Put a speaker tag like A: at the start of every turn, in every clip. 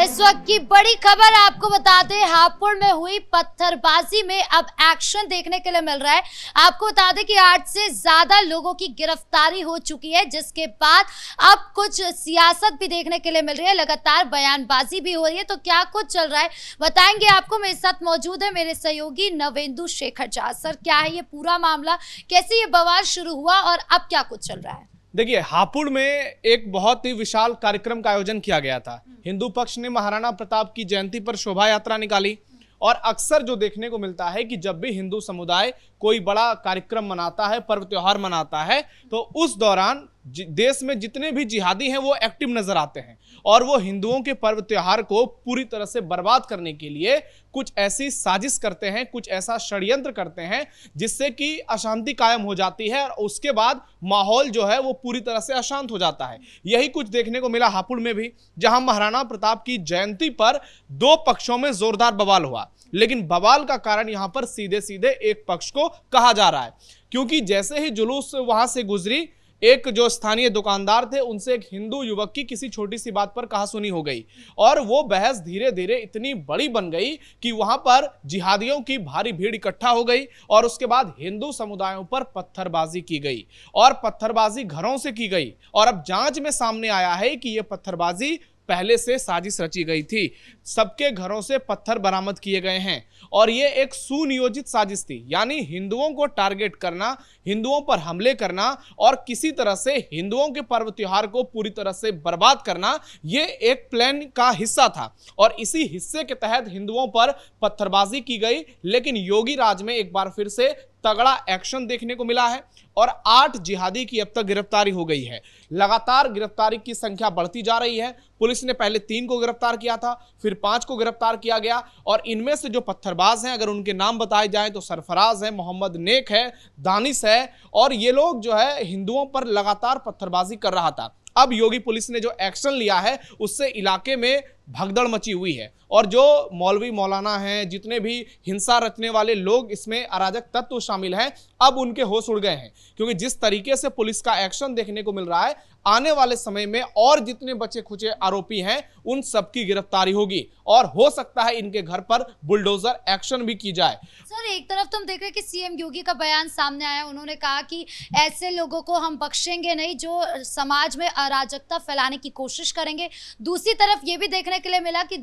A: इस वक्त की बड़ी खबर आपको बता दें, हापुड़ में हुई पत्थरबाजी में अब एक्शन देखने के लिए मिल रहा है। आपको बता दें कि 8 से ज्यादा लोगों की गिरफ्तारी हो चुकी है, जिसके बाद अब कुछ सियासत भी देखने के लिए मिल रही है, लगातार बयानबाजी भी हो रही है। तो क्या कुछ चल रहा है बताएंगे आपको। मेरे साथ मौजूद है मेरे सहयोगी नवेंदु शेखर झा। सर, क्या है ये पूरा मामला, कैसे ये बवाल शुरू हुआ और अब क्या कुछ चल रहा है?
B: देखिए, हापुड़ में एक बहुत ही विशाल कार्यक्रम का आयोजन किया गया था। हिंदू पक्ष ने महाराणा प्रताप की जयंती पर शोभा यात्रा निकाली और अक्सर जो देखने को मिलता है कि जब भी हिंदू समुदाय कोई बड़ा कार्यक्रम मनाता है, पर्व त्योहार मनाता है, तो उस दौरान देश में जितने भी जिहादी हैं वो एक्टिव नजर आते हैं और वो हिंदुओं के पर्व त्योहार को पूरी तरह से बर्बाद करने के लिए कुछ ऐसी साजिश करते हैं, कुछ ऐसा षड्यंत्र करते हैं जिससे कि अशांति कायम हो जाती है और उसके बाद माहौल जो है वो पूरी तरह से अशांत हो जाता है। यही कुछ देखने को मिला हापुड़ में भी, जहां महाराणा प्रताप की जयंती पर दो पक्षों में जोरदार बवाल हुआ। लेकिन बवाल का कारण यहां पर सीधे सीधे एक पक्ष को कहा जा रहा है, क्योंकि जैसे ही जुलूस वहां से गुजरी, एक जो स्थानीय दुकानदार थे उनसे एक हिंदू युवक की किसी छोटी सी बात पर कहासुनी हो गई और वो बहस धीरे धीरे इतनी बड़ी बन गई कि वहां पर जिहादियों की भारी भीड़ इकट्ठा हो गई और उसके बाद हिंदू समुदायों पर पत्थरबाजी की गई और पत्थरबाजी घरों से की गई। और अब जांच में सामने आया है कि यह पत्थरबाजी पहले से साजिश रची गई थी। सबके घरों से पत्थर बरामद किए गए हैं और ये एक सुनियोजित साजिश थी, यानी हिंदुओं को टारगेट करना, हिंदुओं पर हमले करना और किसी तरह से हिंदुओं के पर्व त्योहार को पूरी तरह से बर्बाद करना, ये एक प्लान का हिस्सा था और इसी हिस्से के तहत हिंदुओं पर पत्थरबाजी की गई। लेकिन योगी राज में एक बार फिर से तगड़ा एक्शन देखने को मिला है और 8 जिहादी की अब तक गिरफ्तारी हो गई है। लगातार गिरफ्तारी की संख्या बढ़ती जा रही है। पुलिस ने पहले 3 को गिरफ्तार किया था, फिर 5 को गिरफ्तार किया गया और इनमें से जो पत्थरबाज हैं, अगर उनके नाम बताए जाएं तो सरफराज है, मोहम्मद नेक है, दानिश है और ये लोग जो है हिंदुओं पर लगातार पत्थरबाजी कर रहा था। अब योगी पुलिस ने जो एक्शन लिया है उससे इलाके में भगदड़ मची हुई है और जो मौलवी मौलाना हैं, जितने भी हिंसा रचने वाले लोग इसमें अराजक तत्व शामिल हैं, अब उनके होश उड़ गए हैं, क्योंकि जिस तरीके से पुलिस का एक्शन देखने को मिल रहा है, आने वाले समय में और जितने बचे खुचे आरोपी हैं उन सबकी गिरफ्तारी होगी और हो सकता है इनके घर पर बुलडोजर एक्शन भी की जाए।
A: सर, एक तरफ तो हम देख रहे हैं कि सीएम योगी का बयान सामने आया, उन्होंने कहा कि ऐसे लोगों को हम बख्शेंगे नहीं जो समाज में अराजकता फैलाने की कोशिश करेंगे। दूसरी तरफ ये भी देखने के लिए मिला कि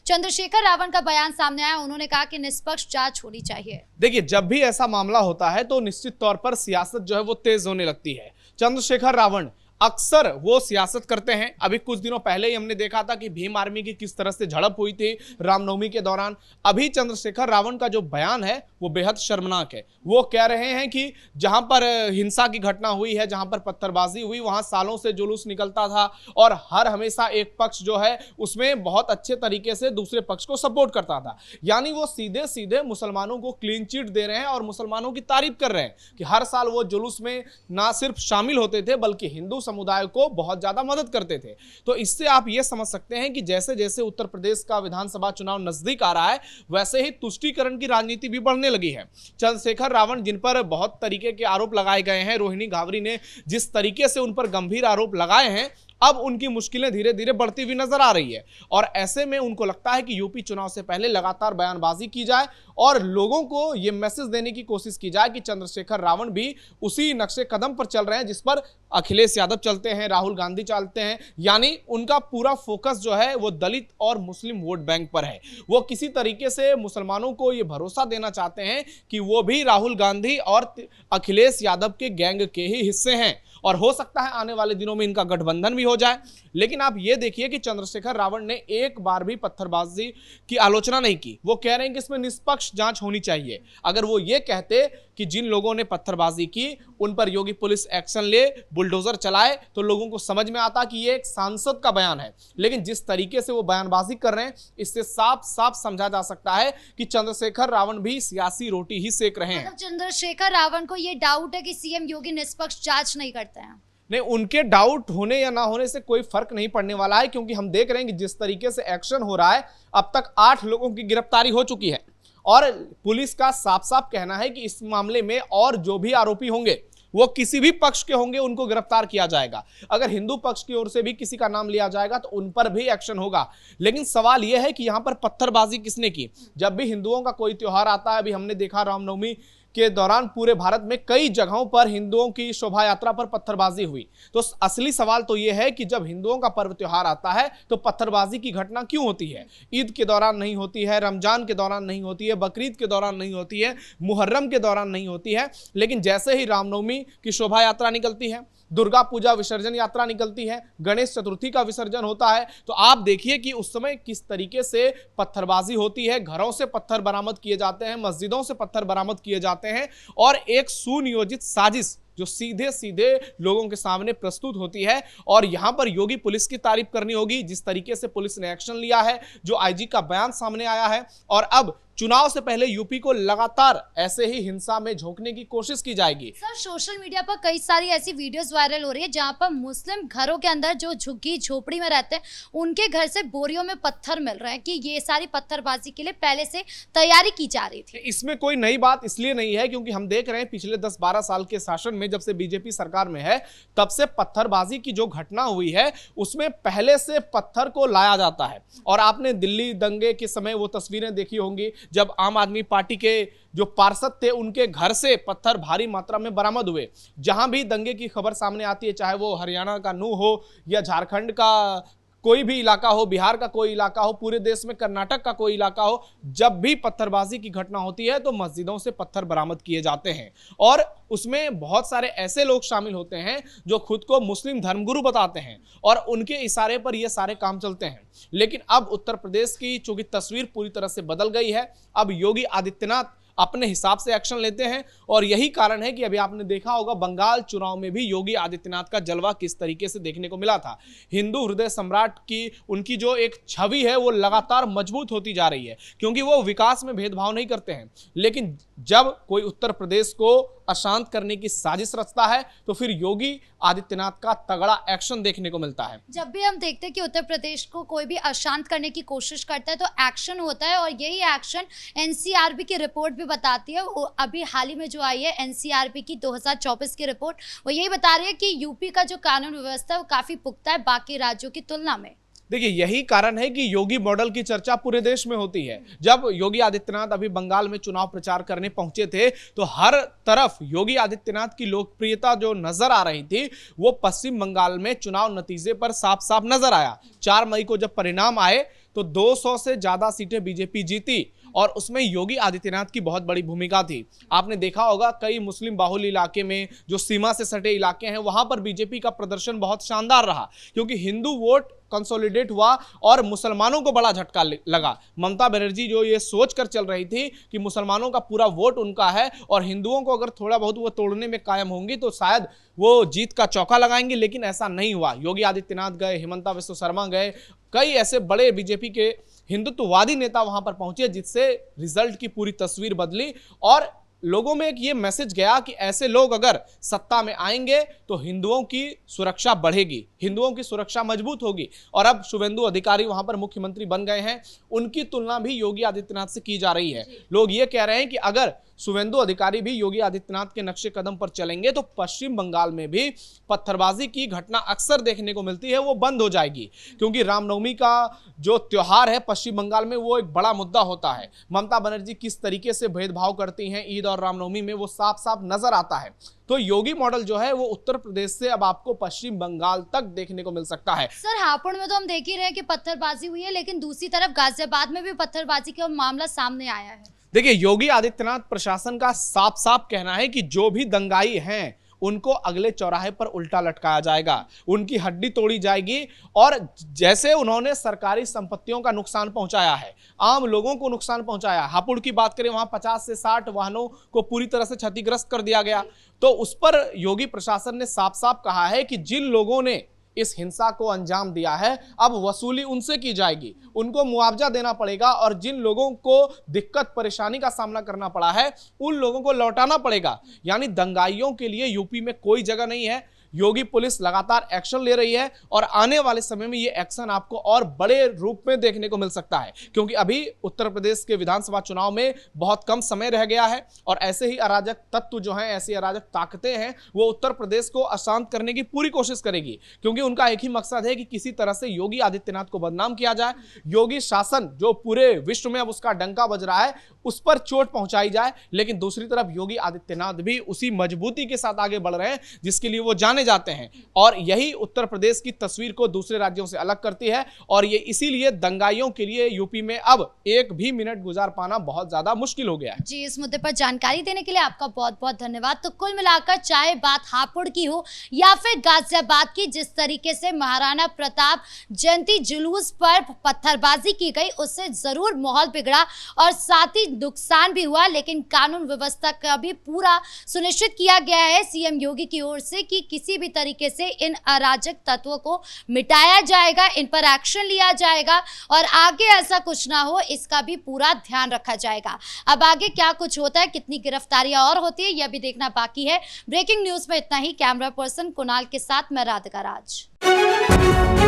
A: चंद्रशेखर रावण का बयान सामने आया, उन्होंने कहा कि निष्पक्ष जांच होनी चाहिए।
B: देखिए, जब भी ऐसा मामला होता है तो निश्चित तौर पर सियासत जो है वो तेज होने लगती है। चंद्रशेखर रावण अक्सर वो सियासत करते हैं। अभी कुछ दिनों पहले ही हमने देखा था कि भीम आर्मी की किस तरह से झड़प हुई थी रामनवमी के दौरान। अभी चंद्रशेखर रावण का जो बयान है वो बेहद शर्मनाक है। वो कह रहे हैं कि जहां पर हिंसा की घटना हुई है, जहां पर पत्थरबाजी हुई, वहां सालों से जुलूस निकलता था और हर हमेशा एक पक्ष जो है उसमें बहुत अच्छे तरीके से दूसरे पक्ष को सपोर्ट करता था। यानी वो सीधे सीधे मुसलमानों को क्लीन चिट दे रहे हैं और मुसलमानों की तारीफ कर रहे हैं कि हर साल वो जुलूस में ना सिर्फ शामिल होते थे बल्कि हिंदू समुदाय को बहुत ज्यादा मदद करते थे। तो इससे आप यह समझ सकते हैं कि जैसे जैसे उत्तर प्रदेश का विधानसभा चुनाव नजदीक आ रहा है, वैसे ही तुष्टीकरण की राजनीति भी बढ़ने लगी है। चंद्रशेखर रावण, जिन पर बहुत तरीके के आरोप लगाए गए हैं, रोहिणी घावरी ने जिस तरीके से उन पर गंभीर आरोप लगाए हैं, अब उनकी मुश्किलें धीरे धीरे बढ़ती हुई नजर आ रही है और ऐसे में उनको लगता है कि यूपी चुनाव से पहले लगातार बयानबाजी की जाए और लोगों को यह मैसेज देने की कोशिश की जाए कि चंद्रशेखर रावण भी उसी नक्शे कदम पर चल रहे हैं जिस पर अखिलेश यादव चलते हैं, राहुल गांधी चलते हैं। यानी उनका पूरा फोकस जो है वो दलित और मुस्लिम वोट बैंक पर है। वो किसी तरीके से मुसलमानों को ये भरोसा देना चाहते हैं कि वो भी राहुल गांधी और अखिलेश यादव के गैंग के ही हिस्से हैं और हो सकता है आने वाले दिनों में इनका गठबंधन भी हो जाए। लेकिन आप ये देखिए कि चंद्रशेखर रावण ने एक बार भी पत्थरबाजी की आलोचना नहीं की। वो कह रहे हैं कि इसमें निष्पक्ष जांच होनी चाहिए। अगर वो ये कहते कि जिन लोगों ने पत्थरबाजी की उन पर योगी पुलिस एक्शन ले, बुलडोजर चलाए, तो लोगों को समझ में आता कि ये एक सांसद का बयान है। लेकिन जिस तरीके से वो बयानबाजी कर रहे हैं, इससे साफ साफ समझा जा सकता है कि चंद्रशेखर रावण भी सियासी रोटी ही सेक रहे हैं।
A: मतलब चंद्रशेखर रावण को ये डाउट है कि सीएम योगी निष्पक्ष जांच नहीं करते हैं।
B: नहीं, उनके डाउट होने या ना होने से कोई फर्क नहीं पड़ने वाला है, क्योंकि हम देख रहे हैं कि जिस तरीके से एक्शन हो रहा है, अब तक 8 लोगों की गिरफ्तारी हो चुकी है और पुलिस का साफ साफ कहना है कि इस मामले में और जो भी आरोपी होंगे वो किसी भी पक्ष के होंगे उनको गिरफ्तार किया जाएगा। अगर हिंदू पक्ष की ओर से भी किसी का नाम लिया जाएगा तो उन पर भी एक्शन होगा। लेकिन सवाल यह है कि यहां पर पत्थरबाजी किसने की? जब भी हिंदुओं का कोई त्योहार आता है, अभी हमने देखा रामनवमी के दौरान पूरे भारत में कई जगहों पर हिंदुओं की शोभा यात्रा पर पत्थरबाजी हुई। तो असली सवाल तो यह है कि जब हिंदुओं का पर्व त्योहार आता है तो पत्थरबाजी की घटना क्यों होती है? ईद के दौरान नहीं होती है, रमजान के दौरान नहीं होती है, बकरीद के दौरान नहीं होती है, मुहर्रम के दौरान नहीं होती है, लेकिन जैसे ही रामनवमी की शोभा यात्रा निकलती है, दुर्गा पूजा विसर्जन यात्रा निकलती है, गणेश चतुर्थी का विसर्जन होता है, तो आप देखिए कि उस समय किस तरीके से पत्थरबाजी होती है। घरों से पत्थर बरामद किए जाते हैं, मस्जिदों से पत्थर बरामद किए जाते हैं और एक सुनियोजित साजिश जो सीधे सीधे लोगों के सामने प्रस्तुत होती है। और यहां पर योगी पुलिस की तारीफ करनी होगी, जिस तरीके से पुलिस ने एक्शन लिया है, जो आईजी का बयान सामने आया है। और अब चुनाव से पहले यूपी को लगातार ऐसे ही हिंसा में झोंकने की कोशिश की जाएगी।
A: सर, सोशल मीडिया पर कई सारी ऐसी वीडियोस वायरल हो रही है जहां पर मुस्लिम घरों के अंदर जो झुग्गी झोपड़ी में रहते हैं उनके घर से बोरियों में पत्थर मिल रहे हैं कि ये सारी पत्थरबाजी के लिए पहले से तैयारी की जा रही थी।
B: इसमें कोई नई बात इसलिए नहीं है क्योंकि हम देख रहे हैं पिछले 10-12 साल के शासन में, जब से बीजेपी सरकार में है, तब से पत्थरबाजी की जो घटना हुई है उसमें पहले से पत्थर को लाया जाता है। और आपने दिल्ली दंगे के समय वो तस्वीरें देखी होंगी जब आम आदमी पार्टी के जो पार्षद थे उनके घर से पत्थर भारी मात्रा में बरामद हुए। जहां भी दंगे की खबर सामने आती है, चाहे वो हरियाणा का नूह हो या झारखंड का कोई भी इलाका हो, बिहार का कोई इलाका हो, पूरे देश में कर्नाटक का कोई इलाका हो, जब भी पत्थरबाजी की घटना होती है तो मस्जिदों से पत्थर बरामद किए जाते हैं। और उसमें बहुत सारे ऐसे लोग शामिल होते हैं जो खुद को मुस्लिम धर्मगुरु बताते हैं और उनके इशारे पर ये सारे काम चलते हैं। लेकिन अब उत्तर प्रदेश की चूंकि तस्वीर पूरी तरह से बदल गई है, अब योगी आदित्यनाथ अपने हिसाब से एक्शन लेते हैं। और यही कारण है कि अभी आपने देखा होगा बंगाल चुनाव में भी योगी आदित्यनाथ का जलवा किस तरीके से देखने को मिला था। हिंदू हृदय सम्राट की उनकी जो एक छवि है वो लगातार मजबूत होती जा रही है क्योंकि वो विकास में भेदभाव नहीं करते हैं। लेकिन जब कोई उत्तर प्रदेश को अशांत करने की साजिश रचता है तो फिर योगी आदित्यनाथ का तगड़ा एक्शन देखने को मिलता है।
A: जब भी हम देखते हैं कि उत्तर प्रदेश को कोई भी अशांत करने की कोशिश करता है तो एक्शन होता है और यही एक्शन एनसीआरबी की रिपोर्ट भी बताती है। वो अभी हाल ही में जो आई है एनसीआरबी की 2024 की रिपोर्ट, वो यही बता रही है कि यूपी का जो कानून व्यवस्था है वो काफी पुख्ता है बाकी राज्यों की तुलना में।
B: देखिए यही कारण है कि योगी मॉडल की चर्चा पूरे देश में होती है। जब योगी आदित्यनाथ अभी बंगाल में चुनाव प्रचार करने पहुंचे थे तो हर तरफ योगी आदित्यनाथ की लोकप्रियता जो नजर आ रही थी वो पश्चिम बंगाल में चुनाव नतीजे पर साफ साफ नजर आया। 4 मई को जब परिणाम आए तो 200 से ज्यादा सीटें बीजेपी जीती और उसमें योगी आदित्यनाथ की बहुत बड़ी भूमिका थी। आपने देखा होगा कई मुस्लिम बाहुल इलाके में जो सीमा से सटे इलाके हैं वहां पर बीजेपी का प्रदर्शन बहुत शानदार रहा क्योंकि हिंदू वोट कंसोलिडेट हुआ और मुसलमानों को बड़ा झटका लगा। ममता बनर्जी जो ये सोच कर चल रही थी कि मुसलमानों का पूरा वोट उनका है और हिंदुओं को अगर थोड़ा बहुत वो तोड़ने में कायम होंगी तो शायद वो जीत का चौका लगाएंगे, लेकिन ऐसा नहीं हुआ। योगी आदित्यनाथ गए, हिमंता बिस्वा शर्मा गए, कई ऐसे बड़े बीजेपी के हिंदुत्ववादी नेता वहां पर पहुंचे जिससे रिजल्ट की पूरी तस्वीर बदली और लोगों में एक ये मैसेज गया कि ऐसे लोग अगर सत्ता में आएंगे तो हिंदुओं की सुरक्षा बढ़ेगी, हिंदुओं की सुरक्षा मजबूत होगी। और अब शुभेंदु अधिकारी वहां पर मुख्यमंत्री बन गए हैं, उनकी तुलना भी योगी आदित्यनाथ से की जा रही है। लोग ये कह रहे हैं कि अगर शुभेंदु अधिकारी भी योगी आदित्यनाथ के नक्शे कदम पर चलेंगे तो पश्चिम बंगाल में भी पत्थरबाजी की घटना अक्सर देखने को मिलती है वो बंद हो जाएगी क्योंकि रामनवमी का जो त्योहार है पश्चिम बंगाल में वो एक बड़ा मुद्दा होता है। ममता बनर्जी किस तरीके से भेदभाव करती हैं ईद और रामनवमी में वो साफ साफ नजर आता है। तो योगी मॉडल जो है वो उत्तर प्रदेश से अब आपको पश्चिम बंगाल तक देखने को मिल सकता है।
A: सर, हापुड़ में तो हम देख ही रहे हैं कि पत्थरबाजी हुई है, लेकिन दूसरी तरफ गाजियाबाद में भी पत्थरबाजी का मामला सामने आया है।
B: देखिए योगी आदित्यनाथ प्रशासन का साफ साफ कहना है कि जो भी दंगाई हैं उनको अगले चौराहे पर उल्टा लटकाया जाएगा, उनकी हड्डी तोड़ी जाएगी। और जैसे उन्होंने सरकारी संपत्तियों का नुकसान पहुंचाया है, आम लोगों को नुकसान पहुंचाया, हापुड़ की बात करें वहां 50 से 60 वाहनों को पूरी तरह से क्षतिग्रस्त कर दिया गया, तो उस पर योगी प्रशासन ने साफ साफ कहा है कि जिन लोगों ने इस हिंसा को अंजाम दिया है अब वसूली उनसे की जाएगी, उनको मुआवजा देना पड़ेगा और जिन लोगों को दिक्कत परेशानी का सामना करना पड़ा है उन लोगों को लौटाना पड़ेगा। यानी दंगाइयों के लिए यूपी में कोई जगह नहीं है। योगी पुलिस लगातार एक्शन ले रही है और आने वाले समय में ये एक्शन आपको और बड़े रूप में देखने को मिल सकता है, क्योंकि अभी उत्तर प्रदेश के विधानसभा चुनाव में बहुत कम समय रह गया है और ऐसे ही अराजक तत्व जो हैं, ऐसी अराजक ताकतें हैं, वो उत्तर प्रदेश को अशांत करने की पूरी कोशिश करेगी, क्योंकि उनका एक ही मकसद है कि किसी तरह से योगी आदित्यनाथ को बदनाम किया जाए, योगी शासन जो पूरे विश्व में अब उसका डंका बज रहा है उस पर चोट पहुंचाई जाए। लेकिन दूसरी तरफ योगी आदित्यनाथ भी उसी मजबूती के साथ आगे बढ़ रहे हैं जिसके लिए वो जाने जाते हैं, और यही उत्तर प्रदेश की तस्वीर को दूसरे राज्यों से अलग करती है। और ये इसीलिए दंगाइयों के लिए यूपी में अब एक भी मिनट गुजार पाना बहुत ज्यादा मुश्किल हो गया है।
A: जी, इस मुद्दे पर जानकारी देने के लिए आपका बहुत बहुत धन्यवाद। तो कुल मिलाकर चाहे बात हापुड़ की हो या फिर गाजियाबाद की, जिस तरीके से महाराणा प्रताप जयंती जुलूस पर पत्थरबाजी की गई उससे जरूर माहौल बिगड़ा और साथ ही नुकसान भी हुआ, लेकिन कानून व्यवस्था का भी पूरा सुनिश्चित किया गया है सीएम योगी की ओर से कि किसी भी तरीके से इन अराजक तत्वों को मिटाया जाएगा, इन पर एक्शन लिया जाएगा और आगे ऐसा कुछ ना हो इसका भी पूरा ध्यान रखा जाएगा। अब आगे क्या कुछ होता है, कितनी गिरफ्तारियां और होती है, यह भी देखना बाकी है। ब्रेकिंग न्यूज में इतना ही। कैमरा पर्सन कुणाल के साथ मैं राधिका राज।